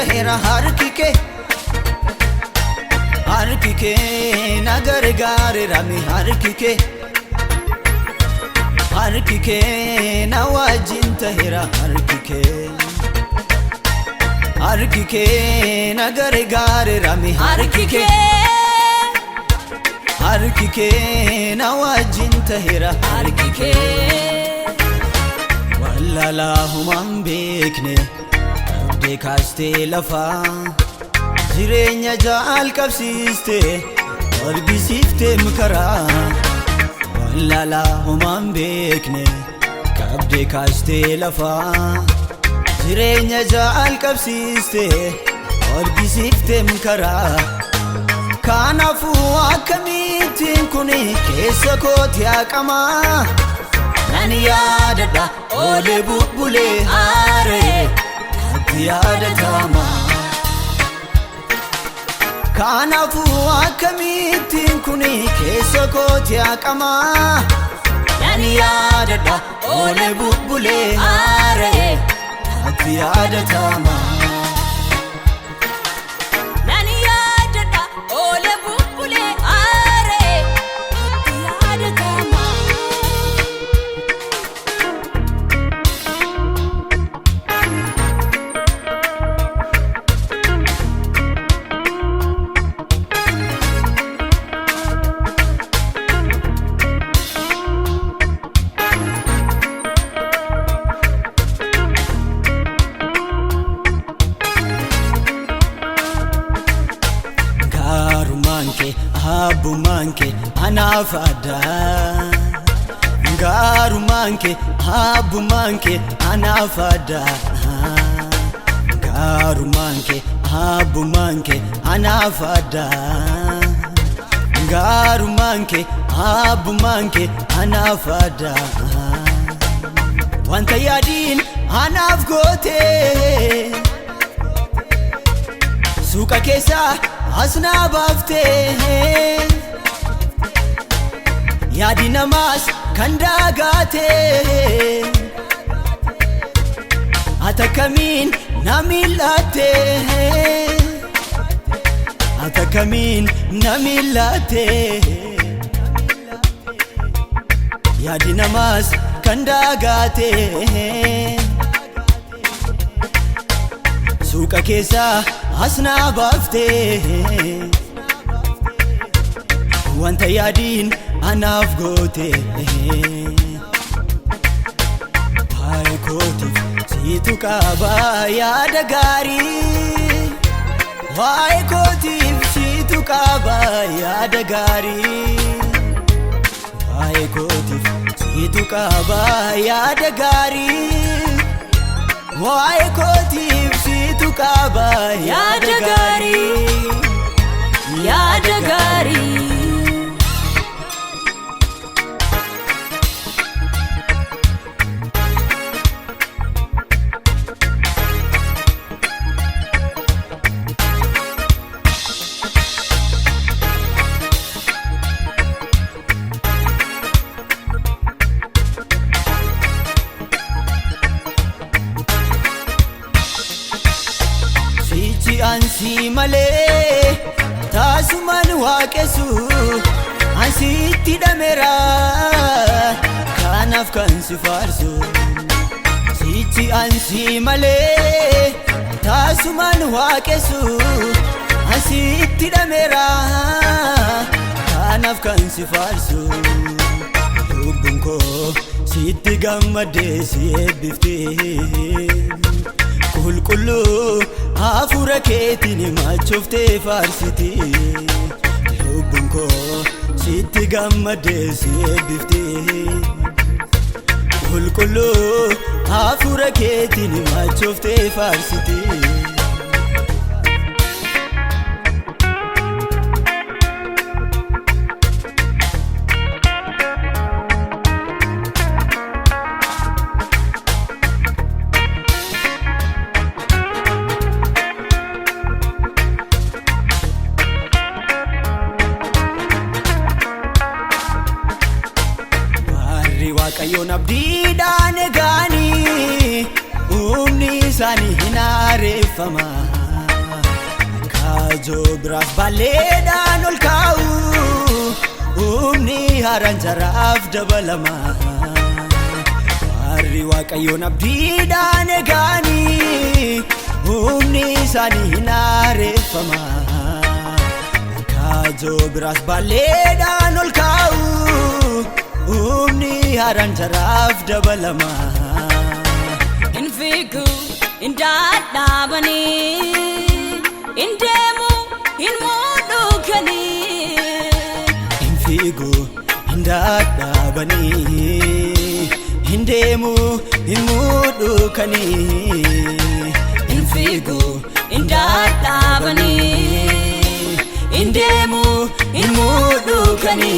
tahera harkike nagar gare rami harkike na wajin tahera harkike nagar gare rami harkike na wajin tahera harkike wallala humam bekne abde kaste lafa jirenya jaal qabsiste warbisifte mkara wallala humam bekne abde kaste lafa jirenya jaal qabsiste warbisifte mkara kanafu akamitin kuni kesa koti akama nani yadada ole bubule are yadadama kanafu akamitin kuni kesa koti akama nani yadada ole bubule are yadadama Abumanke anafada Ngarumanke abumanke anafada Ngarumanke abumanke anafada Ngarumanke abumanke anafada Wanta yadin anafgote Suka kesa asna bafte yadi namas kandagate atakamin namilate yadi namas kandagate suka kesa asna bafte wanta yadin anafgote hai koti situ kaba yada gari hai koti situ kaba yada gari hai koti situ kaba yada gari hai koti situ kaba yada gari ansi male tasuman waqesu ansi tidamera kanaf kan sifarsu sichi ansi male tasuman waqesu ansi tidamera kanaf kan sifarsu lubunko sitti gammade siebifte kulkullu afura ketini machofte farsiti lubunko sitti gammade siebifte kulkullu afura ketini machofte farsiti Waaqayyoon abdiidhaan eeganii humni isaanii hin aareffama kaajoo biraas balleedhaan ol kaa'u humni haaraan jaraaf dabalama warri waaqayyoon abdiidhaan eeganii humni isaanii hin aareeffama kaajoo biraas balleedhaan ol kaa'u humni haaraan jaraaf dabalama Infigu indadabani indemu inmudukani Infigu indadabani indemu inmudukani Infigu indadabani indemu inmudukani